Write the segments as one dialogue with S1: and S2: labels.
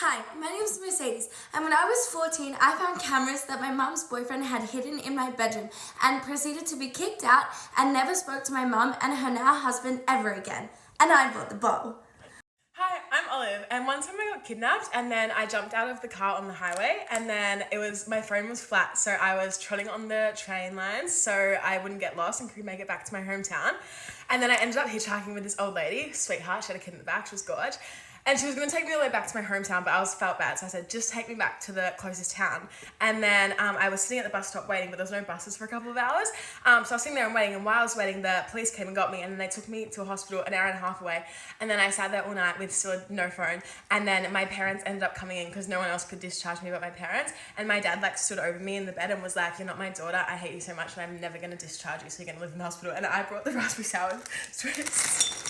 S1: Hi, my name is Mercedes, and when I was 14, I found cameras that my mum's boyfriend had hidden in my bedroom and proceeded to be kicked out and never spoke to my mum and her now husband ever again. And I bought the bottle.
S2: Hi, I'm Olive, and one time I got kidnapped and then I jumped out of the car on the highway and then my phone was flat, so I was trotting on the train lines so I wouldn't get lost and could make it back to my hometown. And then I ended up hitchhiking with this old lady, sweetheart, she had a kid in the back, she was gorge. And she was going to take me all the way back to my hometown, but I felt bad, so I said, just take me back to the closest town. And then I was sitting at the bus stop waiting, but there was no buses for a couple of hours. So I was sitting there and waiting, and while I was waiting, the police came and got me, and then they took me to a hospital an hour and a half away. And then I sat there all night with still no phone. And then my parents ended up coming in because no one else could discharge me but my parents. And my dad stood over me in the bed and was like, "You're not my daughter, I hate you so much, and I'm never going to discharge you, so you're going to live in the hospital." And I brought the raspberry sour twist.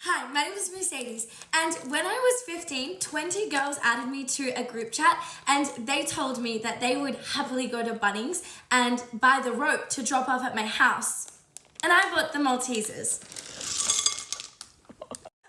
S1: Hi, my name is Mercedes, and when I was 15, 20 girls added me to a group chat, and they told me that they would happily go to Bunnings and buy the rope to drop off at my house. And I bought the Maltesers.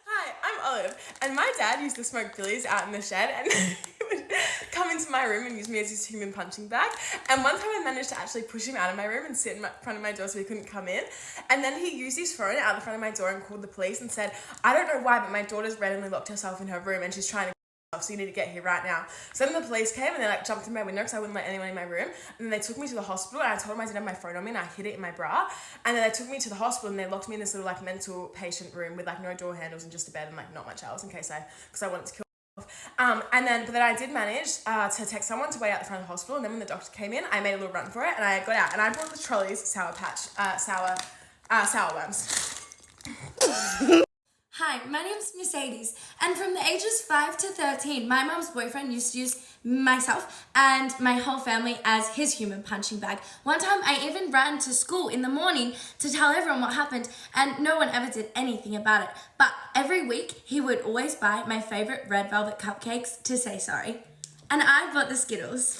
S2: Hi, I'm Olive, and my dad used to smoke billies out in the shed, and he would come into my room and use me as his human punching bag. And one time I managed to actually push him out of my room and sit in front of my door so he couldn't come in. And then he used his phone out the front of my door and called the police and said, "I don't know why, but my daughter's randomly locked herself in her room and she's trying to kill herself, so you need to get here right now." So then the police came and they jumped in my window because I wouldn't let anyone in my room. And then they took me to the hospital and I told them I didn't have my phone on me and I hid it in my bra. And then they took me to the hospital and they locked me in this little mental patient room with no door handles and just a bed and not much else because I wanted to kill myself. But then I did manage to text someone to wait out the front of the hospital, and then when the doctor came in, I made a little run for it and I got out and I brought the trolleys sour worms.
S1: Hi, my name's Mercedes, and from the ages 5 to 13, my mum's boyfriend used to use myself and my whole family as his human punching bag. One time I even ran to school in the morning to tell everyone what happened, and no one ever did anything about it. But every week, he would always buy my favorite red velvet cupcakes to say sorry. And I bought the Skittles.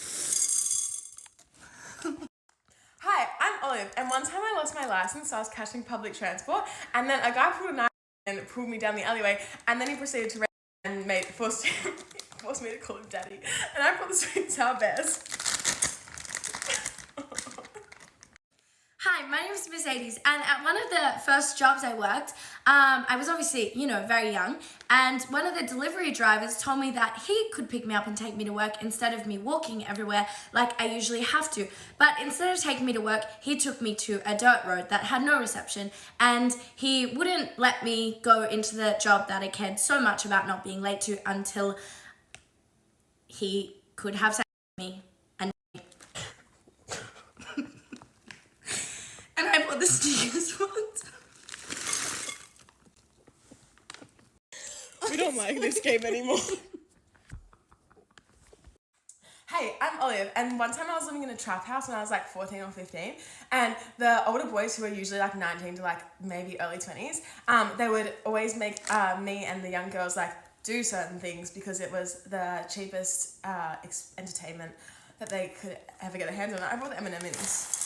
S2: Hi, I'm Olive, and one time I lost my license, so I was catching public transport, and then a guy pulled a knife and pulled me down the alleyway, and then he proceeded to and forced me to call him daddy. And I brought the sweet and sour bears.
S1: Hi, my name is Mercedes, and at one of the first jobs I worked, I was obviously, very young, and one of the delivery drivers told me that he could pick me up and take me to work instead of me walking everywhere like I usually have to. But instead of taking me to work, he took me to a dirt road that had no reception, and he wouldn't let me go into the job that I cared so much about not being late to until he could have sex with me. And I bought the Snickers ones.
S2: We don't like this game anymore. Hey, I'm Olive, and one time I was living in a trap house when I was 14 or 15, and the older boys who were usually 19 to maybe early 20s, they would always make me and the young girls do certain things because it was the cheapest entertainment that they could ever get their hands on. I bought the M&M minis.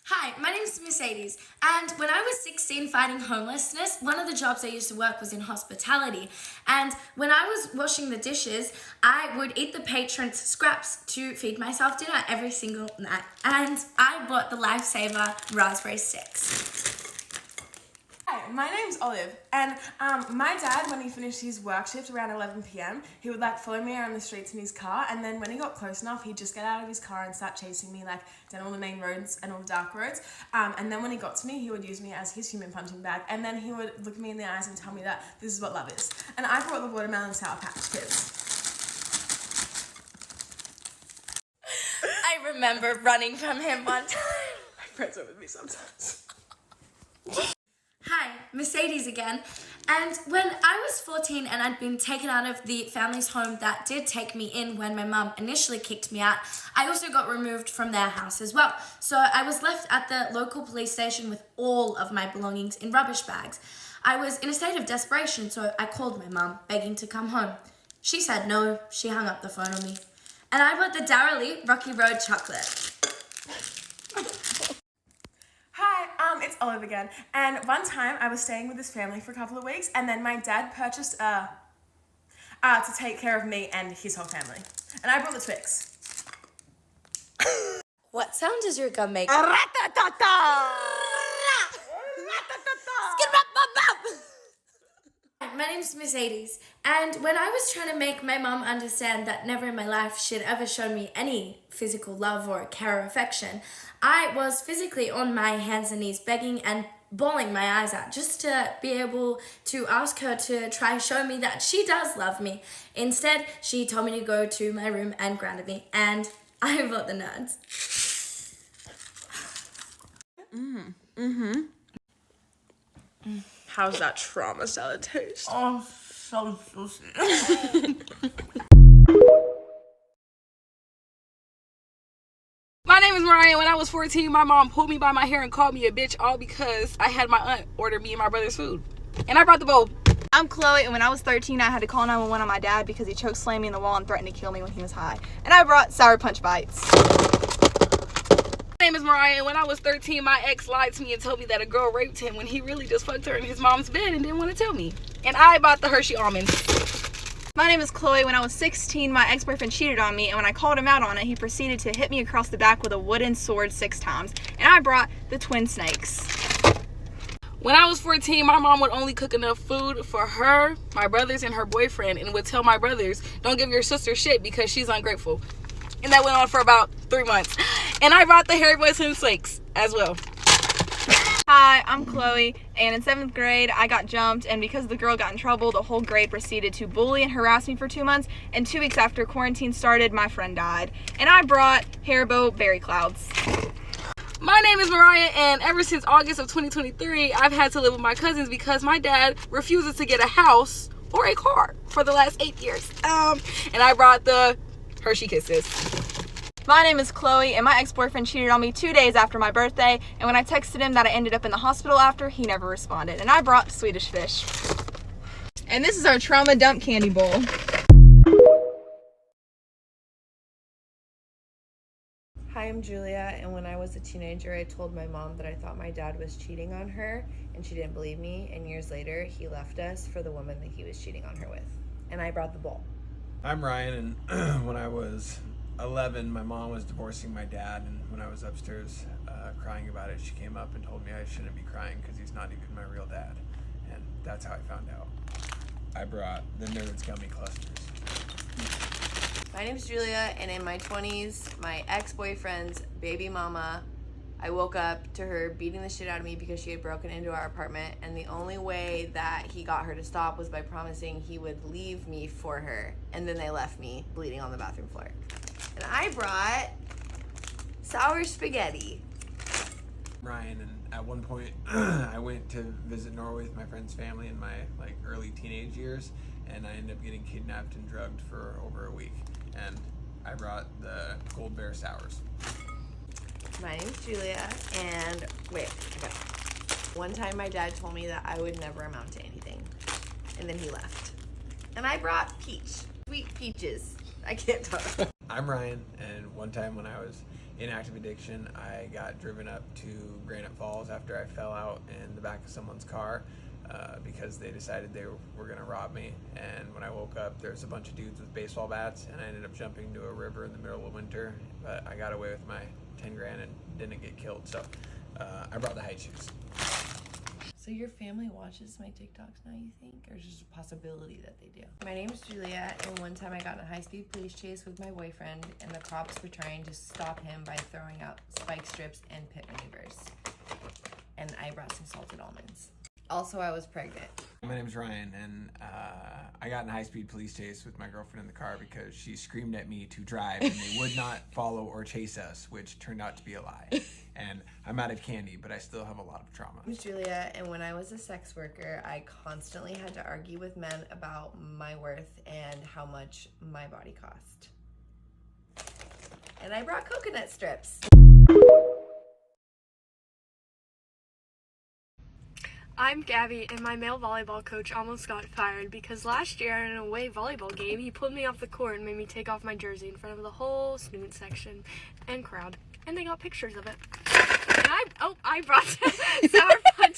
S1: Hi, my name's Mercedes, and when I was 16 fighting homelessness, one of the jobs I used to work was in hospitality. And when I was washing the dishes, I would eat the patrons' scraps to feed myself dinner every single night. And I bought the Lifesaver raspberry sticks.
S2: Hi, my name's Olive, and my dad, when he finished his work shift around 11 p.m, he would follow me around the streets in his car, and then when he got close enough, he'd just get out of his car and start chasing me down all the main roads and all the dark roads, and then when he got to me, he would use me as his human punching bag, and then he would look me in the eyes and tell me that this is what love is. And I brought the watermelon Sour Patch Kids.
S1: I remember running from him one time.
S2: My friends are with me sometimes.
S1: Hi, Mercedes again. And when I was 14 and I'd been taken out of the family's home that did take me in when my mum initially kicked me out, I also got removed from their house as well. So I was left at the local police station with all of my belongings in rubbish bags. I was in a state of desperation, so I called my mum, begging to come home. She said no, she hung up the phone on me. And I bought the Dara Lee Rocky Road chocolate.
S2: Hi, it's Olive again. And one time I was staying with this family for a couple of weeks, and then my dad purchased to take care of me and his whole family. And I brought the Twix.
S1: What sound does your gum make? My name's Mercedes, and when I was trying to make my mom understand that never in my life she'd ever shown me any physical love or care or affection, I was physically on my hands and knees begging and bawling my eyes out just to be able to ask her to try show me that she does love me. Instead, she told me to go to my room and grounded me, and I bought the nerds.
S2: How's that trauma salad taste?
S1: Oh, so juicy.
S3: My name is Mariah. When I was 14, my mom pulled me by my hair and called me a bitch, all because I had my aunt order me and my brother's food. And I brought the bowl.
S4: I'm Chloe, and when I was 13, I had to call 911 on my dad because he choked slammed me in the wall and threatened to kill me when he was high. And I brought Sour Punch Bites.
S3: My name is Mariah, and when I was 13, my ex lied to me and told me that a girl raped him when he really just fucked her in his mom's bed and didn't want to tell me. And I bought the Hershey almonds.
S4: My name is Chloe. When I was 16, my ex-boyfriend cheated on me, and when I called him out on it, he proceeded to hit me across the back with a wooden sword 6 times. And I brought the twin snakes.
S3: When I was 14, my mom would only cook enough food for her, my brothers, and her boyfriend, and would tell my brothers, don't give your sister shit because she's ungrateful. And that went on for about 3 months. And I brought the Harry Boys and Snakes as well.
S4: Hi, I'm Chloe, and in 7th grade, I got jumped, and because the girl got in trouble, the whole grade proceeded to bully and harass me for 2 months, and 2 weeks after quarantine started, my friend died. And I brought Haribo Berry Clouds.
S3: My name is Mariah, and ever since August of 2023, I've had to live with my cousins because my dad refuses to get a house or a car for the last 8 years. And I brought the Hershey Kisses.
S4: My name is Chloe, and my ex-boyfriend cheated on me 2 days after my birthday, and when I texted him that I ended up in the hospital after, he never responded. And I brought Swedish Fish. And this is our trauma dump candy bowl.
S5: Hi, I'm Julia, and when I was a teenager, I told my mom that I thought my dad was cheating on her, and she didn't believe me, and years later, he left us for the woman that he was cheating on her with. And I brought the bowl.
S6: I'm Ryan, and when I was 11, my mom was divorcing my dad, and when I was upstairs crying about it, she came up and told me I shouldn't be crying because he's not even my real dad, and that's how I found out. I brought the Nerds Gummy Clusters.
S5: My name's Julia, and in my 20s, my ex-boyfriend's baby mama, I woke up to her beating the shit out of me because she had broken into our apartment, and the only way that he got her to stop was by promising he would leave me for her, and then they left me bleeding on the bathroom floor. And I brought sour spaghetti.
S6: Ryan, and at one point, I went to visit Norway with my friend's family in my early teenage years, and I ended up getting kidnapped and drugged for over a week. And I brought the Gold Bear Sours.
S5: My name's Julia, and wait, okay. One time my dad told me that I would never amount to anything, and then he left. And I brought peach, sweet peaches. I can't talk.
S6: I'm Ryan, and one time when I was in active addiction, I got driven up to Granite Falls after I fell out in the back of someone's car because they decided they were going to rob me. And when I woke up, there was a bunch of dudes with baseball bats, and I ended up jumping into a river in the middle of winter, but I got away with my 10 grand and didn't get killed, so I brought the high shoes.
S5: So your family watches my TikToks now, you think? Or is it just a possibility that they do? My name is Julia, and one time I got in a high-speed police chase with my boyfriend, and the cops were trying to stop him by throwing out spike strips and pit maneuvers. And I brought some salted almonds. Also, I was pregnant.
S6: My name's Ryan, and I got in a high-speed police chase with my girlfriend in the car because she screamed at me to drive, and they would not follow or chase us, which turned out to be a lie. And I'm out of candy, but I still have a lot of trauma.
S5: I'm Julia, and when I was a sex worker, I constantly had to argue with men about my worth and how much my body cost. And I brought coconut strips.
S7: I'm Gabby, and my male volleyball coach almost got fired because last year in an away volleyball game, he pulled me off the court and made me take off my jersey in front of the whole student section and crowd. and they got pictures of it. And I brought Sour Punch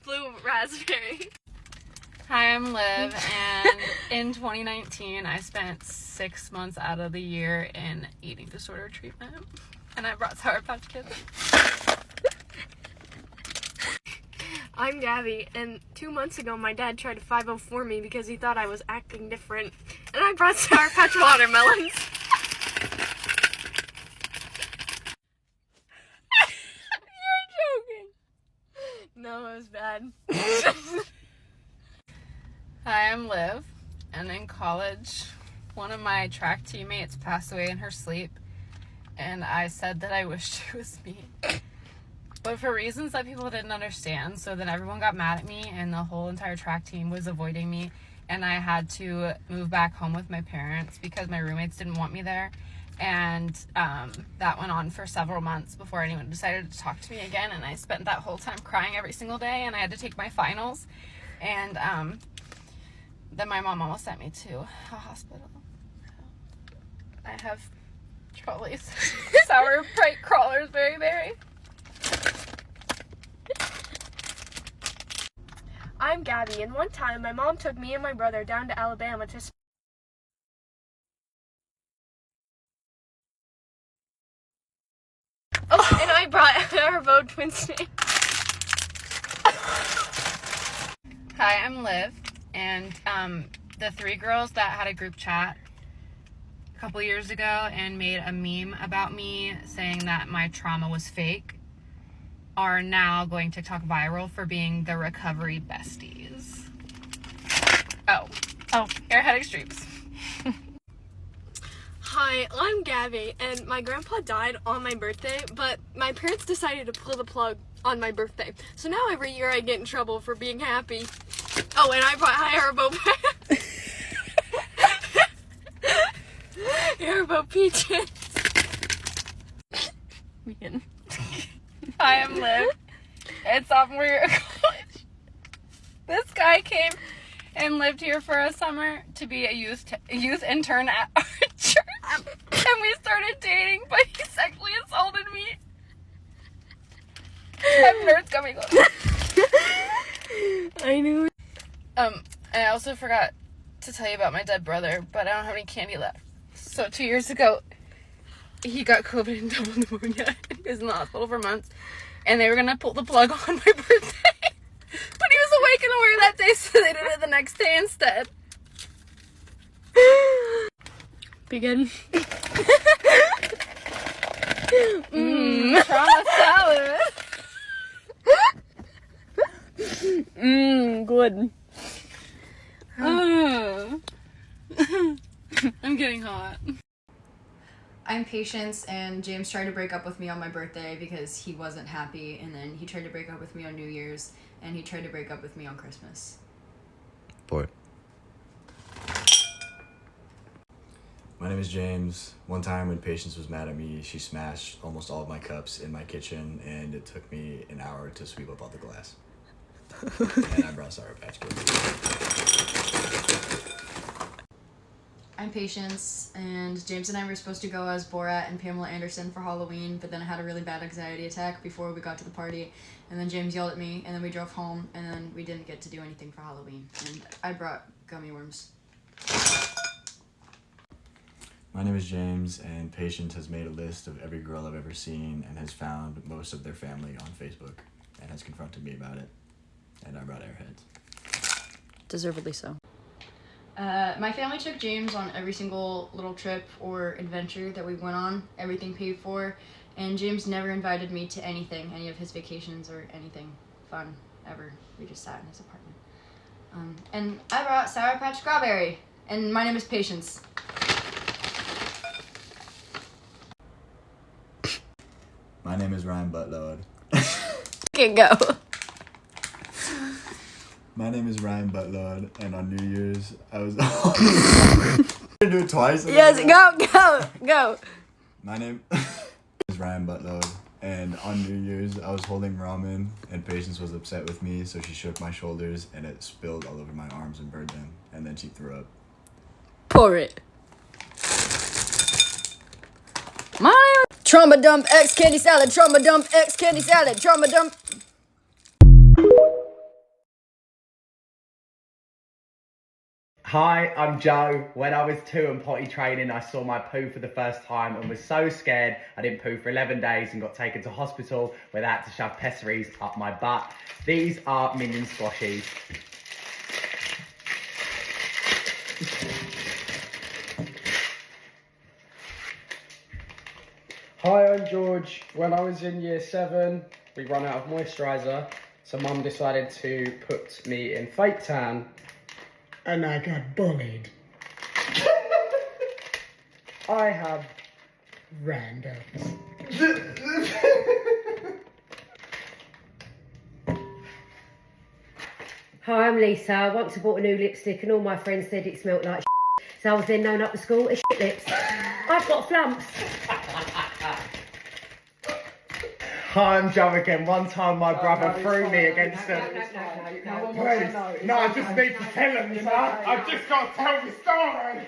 S7: Blue Raspberry.
S3: Hi, I'm Liv, and in 2019, I spent 6 months out of the year in eating disorder treatment, and I brought Sour Patch Kids.
S7: I'm Gabby, and 2 months ago, my dad tried to 504 me because he thought I was acting different, and I brought Sour Patch watermelons.
S3: You're joking.
S7: No, it was bad.
S3: Hi, I'm Liv, and in college, one of my track teammates passed away in her sleep, and I said that I wished it was me. But for reasons that people didn't understand, so then everyone got mad at me, and the whole entire track team was avoiding me, and I had to move back home with my parents because my roommates didn't want me there. And that went on for several months before anyone decided to talk to me again, and I spent that whole time crying every single day, and I had to take my finals. And then my mom almost sent me to a hospital. I have trolleys. Sour bright crawlers, berry.
S7: I'm Gabby, and one time my mom took me and my brother down to Alabama to and I brought our boat twin snake.
S3: Hi, I'm Liv, and the three girls that had a group chat a couple years ago and made a meme about me saying that my trauma was fake are now going TikTok viral for being the recovery besties. Oh, airhead extremes.
S7: Hi, I'm Gabby, and my grandpa died on my birthday, but my parents decided to pull the plug on my birthday. So now every year I get in trouble for being happy. Oh, and I brought Haribo peaches.
S3: Megan. Hi, I'm Liv. It's sophomore year of college. This guy came and lived here for a summer to be a youth intern at our church. And we started dating, but he sexually assaulted me. I have nerds coming up.
S7: I knew.
S3: And I also forgot to tell you about my dead brother, but I don't have any candy left. So 2 years ago, he got COVID and double pneumonia. He was in the hospital for months, and they were gonna pull the plug on my birthday. But he was awake and aware that day, so they did it the next day instead.
S7: Begin.
S3: Trauma salad.
S7: Good.
S3: I'm getting hot.
S8: I'm Patience, and James tried to break up with me on my birthday because he wasn't happy, and then he tried to break up with me on New Year's, and he tried to break up with me on Christmas.
S9: Boy. My name is James. One time when Patience was mad at me, she smashed almost all of my cups in my kitchen, and it took me an hour to sweep up all the glass. And I brought Sour Patch Kids.
S8: I'm Patience, and James and I were supposed to go as Borat and Pamela Anderson for Halloween, but then I had a really bad anxiety attack before we got to the party, and then James yelled at me, and then we drove home, and then we didn't get to do anything for Halloween, and I brought gummy worms.
S9: My name is James, and Patience has made a list of every girl I've ever seen and has found most of their family on Facebook and has confronted me about it, and I brought airheads.
S8: Deservedly so. My family took James on every single little trip or adventure that we went on, everything paid for, and James never invited me to anything, any of his vacations or anything fun ever. We just sat in his apartment. And I brought Sour Patch Strawberry, and my name is Patience.
S9: My name is Ryan Buttload.
S8: Okay, go.
S9: My name is Ryan Buttload, and on New Year's, I was... do it twice?
S8: Yes, go.
S9: My name is Ryan Buttload, and on New Year's, I was holding ramen, and Patience was upset with me, so she shook my shoulders, and it spilled all over my arms and burned them, and then she threw up.
S8: Pour it. My name Trauma dump X candy salad, trauma dump X candy salad, trauma dump.
S10: Hi, I'm Joe. When I was 2 and potty training, I saw my poo for the first time and was so scared I didn't poo for 11 days and got taken to hospital where they had to shove pessaries up my butt. These are minion squashies.
S11: Hi, I'm George. When I was in year 7, we ran out of moisturiser, so Mum decided to put me in fake tan, and I got bullied. I have randoms.
S12: Hi, I'm Lisa. Once I bought a new lipstick and all my friends said it smelled like so I was then known up the school as shit lips. I've got flumps.
S10: Hi, I'm Joe again. One time my brother threw me against a...
S11: No, I just need to tell him, you know? I've just got to tell the story.